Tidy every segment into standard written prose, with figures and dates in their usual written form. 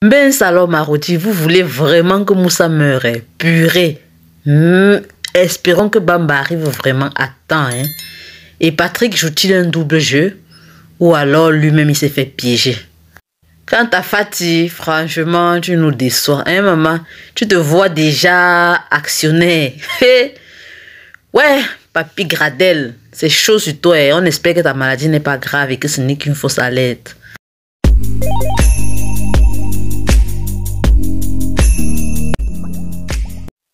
Ben Salom Marodi, vous voulez vraiment que Moussa meure? Purée. Espérons que Bamba arrive vraiment à temps. Hein? Et Patrick joue-t-il un double jeu? Ou alors lui-même il s'est fait piéger? Quant à Fatih, franchement, tu nous déçois. Hein, maman? Tu te vois déjà actionnaire. Ouais, Papy Gradel, c'est chaud sur toi. Hein? On espère que ta maladie n'est pas grave et que ce n'est qu'une fausse alerte.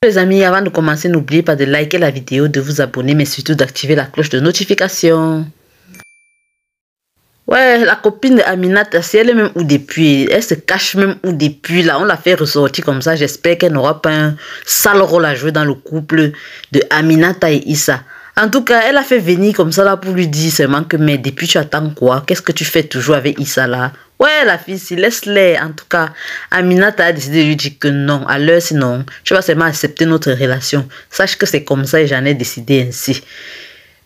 Les amis, avant de commencer, n'oubliez pas de liker la vidéo, de vous abonner, mais surtout d'activer la cloche de notification. Ouais, la copine d'Aminata, si elle est même où depuis, elle se cache même où depuis, là, on l'a fait ressortir comme ça. J'espère qu'elle n'aura pas un sale rôle à jouer dans le couple de Aminata et Issa. En tout cas, elle a fait venir comme ça là pour lui dire seulement que, mais depuis tu attends quoi? Qu'est-ce que tu fais toujours avec Issa là? Ouais, la fille, si laisse-les. En tout cas, Aminata a décidé de lui dire que non. À l'heure, sinon, tu vas seulement accepter notre relation. Sache que c'est comme ça et j'en ai décidé ainsi.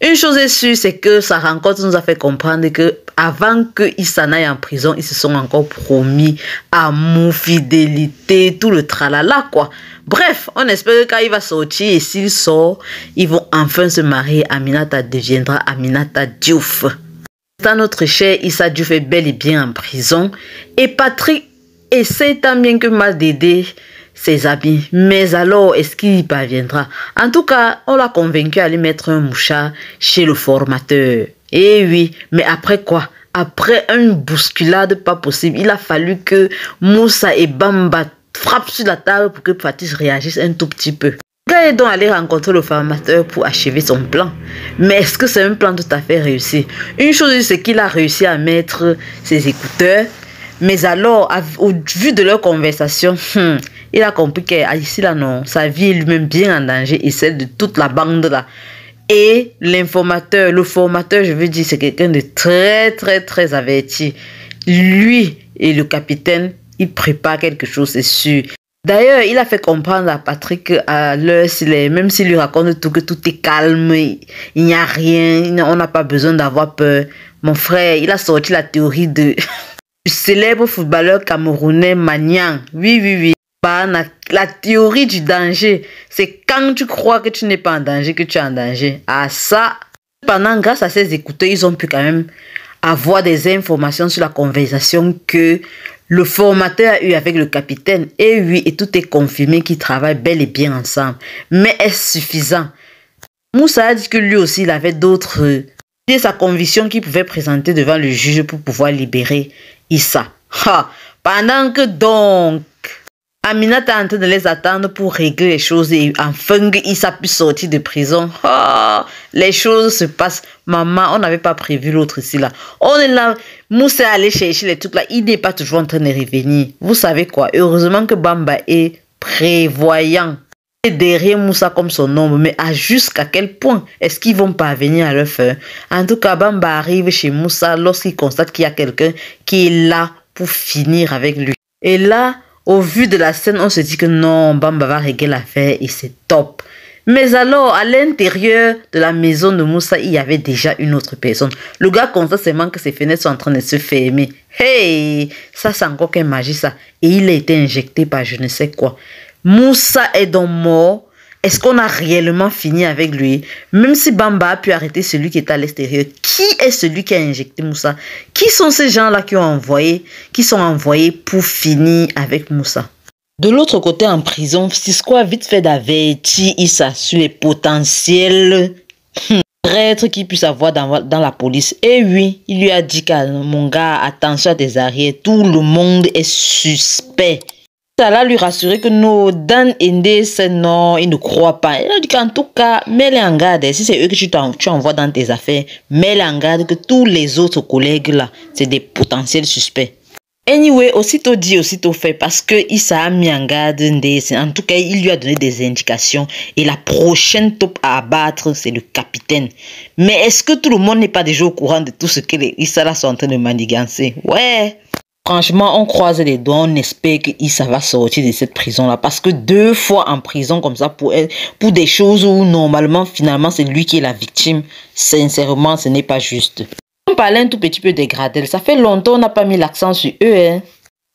Une chose est sûre, c'est que sa rencontre nous a fait comprendre que avant que Issa n'aille en prison, ils se sont encore promis amour, fidélité, tout le tralala quoi. Bref, on espère que quand il va sortir et s'il sort, ils vont enfin se marier. Aminata deviendra Aminata Diouf. Notre cher Issa Diouf est bel et bien en prison et Patrick essaie tant bien que mal d'aider ses amis. Mais alors, est-ce qu'il y parviendra? En tout cas, on l'a convaincu à lui mettre un mouchard chez le formateur. Et oui, mais après quoi? Après une bousculade pas possible, il a fallu que Moussa et Bamba frappent sur la table pour que Patrick réagisse un tout petit peu. Le gars est donc allé rencontrer le formateur pour achever son plan. Mais est-ce que c'est un plan tout à fait réussi? Une chose, c'est qu'il a réussi à mettre ses écouteurs. Mais alors, au vu de leur conversation, il a compris qu'ici, là, non, sa vie est lui-même bien en danger et celle de toute la bande, là. Et l'informateur, le formateur, je veux dire, c'est quelqu'un de très averti. Lui et le capitaine, ils préparent quelque chose, c'est sûr. D'ailleurs, il a fait comprendre à Patrick à l'heure, même s'il lui raconte tout, que tout est calme, il n'y a rien, on n'a pas besoin d'avoir peur. Mon frère, il a sorti la théorie du célèbre footballeur camerounais Magnan. Oui. La théorie du danger, c'est quand tu crois que tu n'es pas en danger, que tu es en danger. Ah ça, cependant, grâce à ces écouteurs, ils ont pu quand même avoir des informations sur la conversation que le formateur a eu avec le capitaine. Et oui, et tout est confirmé qu'ils travaillent bel et bien ensemble. Mais est-ce suffisant? Moussa a dit que lui aussi, il avait d'autres... C'est sa conviction qu'il pouvait présenter devant le juge pour pouvoir libérer Issa. Pendant que donc... Aminata est en train de les attendre pour régler les choses et enfin Issa puisse sortir de prison. Les choses se passent. Maman, on n'avait pas prévu l'autre ici là. On est là. Moussa est allé chercher les trucs là. Il n'est pas toujours en train de revenir. Vous savez quoi? Heureusement que Bamba est prévoyant. Et derrière Moussa comme son nom. Mais jusqu'à quel point est-ce qu'ils vont parvenir à leur faire? En tout cas, Bamba arrive chez Moussa lorsqu'il constate qu'il y a quelqu'un qui est là pour finir avec lui. Et là... Au vu de la scène, on se dit que non, Bamba va régler l'affaire et c'est top. Mais alors, à l'intérieur de la maison de Moussa, il y avait déjà une autre personne. Le gars constate seulement que ses fenêtres sont en train de se fermer. Hey, ça c'est encore quelle magie ça. Et il a été injecté par je ne sais quoi. Moussa est donc mort. Est-ce qu'on a réellement fini avec lui? Même si Bamba a pu arrêter celui qui est à l'extérieur, qui est celui qui a injecté Moussa? Qui sont ces gens-là qui sont envoyés pour finir avec Moussa? De l'autre côté, en prison, Cisco a vite fait d'avertir Issa sur les potentiels traîtres qu'il puisse avoir dans la police. Et oui, il lui a dit qu'à mon gars, attention à tes arrières, tout le monde est suspect. Ça l'a lui rassuré que non, Dan Ende, c'est non, il ne croit pas. Il a dit qu'en tout cas, mets-les en garde. Si c'est eux que tu envoies dans tes affaires, mets-les en garde que tous les autres collègues là, c'est des potentiels suspects. Anyway, aussitôt dit, aussitôt fait, parce que Issa a mis en garde Ndese. En tout cas, il lui a donné des indications. Et la prochaine taupe à abattre, c'est le capitaine. Mais est-ce que tout le monde n'est pas déjà au courant de tout ce que les Issa là sont en train de manigancer? Ouais. Franchement, on croise les doigts, on espère que Issa va sortir de cette prison-là. Parce que 2 fois en prison comme ça pour des choses où normalement, finalement, c'est lui qui est la victime. Sincèrement, ce n'est pas juste. On parlait un tout petit peu des Gradel. Ça fait longtemps qu'on n'a pas mis l'accent sur eux.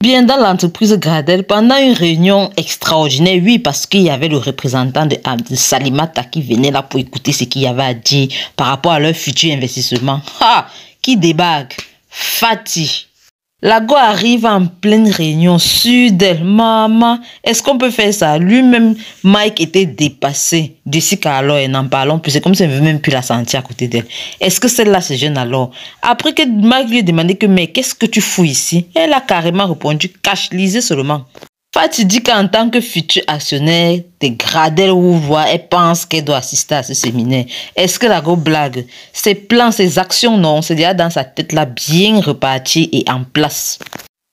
Bien, dans l'entreprise Gradel, pendant une réunion extraordinaire, oui, parce qu'il y avait le représentant de Salimata qui venait là pour écouter ce qu'il y avait à dire par rapport à leur futur investissement. Ha! Qui débarque? Fatih. Lago arrive en pleine réunion, sûr d'elle. Maman, est-ce qu'on peut faire ça? Lui-même, Mike était dépassé. Jessica alors, n'en parlons plus. C'est comme si elle ne veut même plus la sentir à côté d'elle. Est-ce que celle-là se gêne alors? Après que Mike lui a demandé que, mais qu'est-ce que tu fous ici? Elle a carrément répondu, cache, lisez seulement. Fatih dit qu'en tant que futur actionnaire de Gradel Rouvois, elle pense qu'elle doit assister à ce séminaire. Est-ce que la go blague? Ses plans, ses actions, non, c'est déjà dans sa tête là, bien reparti et en place.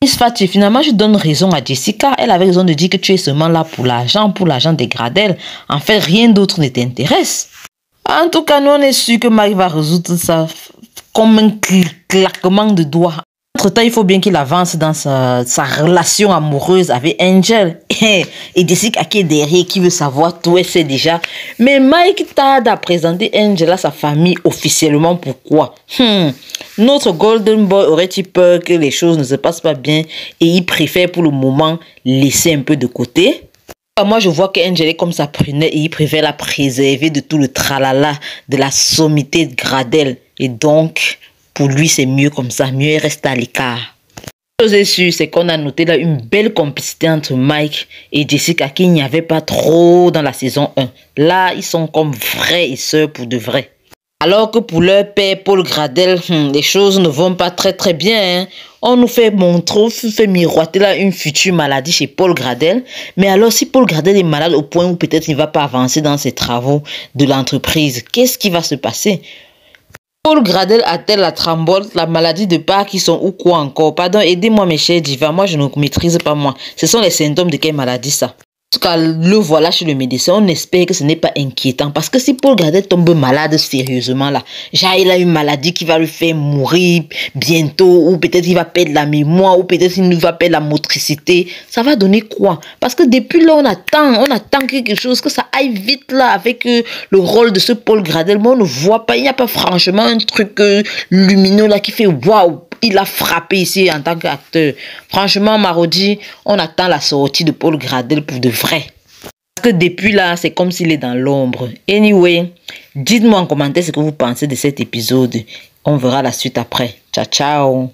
Miss Fatih, finalement, je donne raison à Jessica. Elle avait raison de dire que tu es seulement là pour l'argent de Gradel. En fait, rien d'autre ne t'intéresse. En tout cas, nous, on est sûr que Mike va résoudre ça comme un claquement de doigts. Entre-temps, il faut bien qu'il avance dans sa relation amoureuse avec Angel. Et Jessica qui est derrière, qui veut savoir tout, elle sait déjà. Mais Mike tarde à présenter Angel à sa famille officiellement. Pourquoi? Notre Golden Boy aurait-il peur que les choses ne se passent pas bien et il préfère pour le moment laisser un peu de côté? Moi, je vois qu'Angel est comme sa prunelle et il préfère la préserver de tout le tralala, de la sommité de Gradel. Et donc, pour lui, c'est mieux comme ça. Mieux rester à l'écart. Ce qui est sûr, c'est qu'on a noté là une belle complicité entre Mike et Jessica qu'il n'y avait pas trop dans la saison 1. Là, ils sont comme frères et sœurs pour de vrai. Alors que pour leur père, Paul Gradel, les choses ne vont pas très bien. Hein. On nous fait montrer, on fait miroiter là une future maladie chez Paul Gradel. Mais alors, si Paul Gradel est malade au point où peut-être il ne va pas avancer dans ses travaux de l'entreprise, qu'est-ce qui va se passer? Paul Gradel a-t-elle la trembole, la maladie de Parkinson ou quoi encore? Pardon, aidez-moi mes chers divas, moi je ne maîtrise pas moi. Ce sont les symptômes de quelle maladie ça? En tout cas, le voilà chez le médecin, on espère que ce n'est pas inquiétant. Parce que si Paul Gradel tombe malade sérieusement là, genre il a une maladie qui va le faire mourir bientôt, ou peut-être il va perdre la mémoire, ou peut-être il va perdre la motricité, ça va donner quoi? Parce que depuis là, on attend quelque chose, que ça aille vite là avec le rôle de ce Paul Gradel. Mais on ne voit pas, il n'y a pas franchement un truc lumineux là qui fait waouh. Il a frappé ici en tant qu'acteur. Franchement, Marodi, on attend la sortie de Paul Gradel pour de vrai. Parce que depuis là, c'est comme s'il est dans l'ombre. Anyway, dites-moi en commentaire ce que vous pensez de cet épisode. On verra la suite après. Ciao, ciao.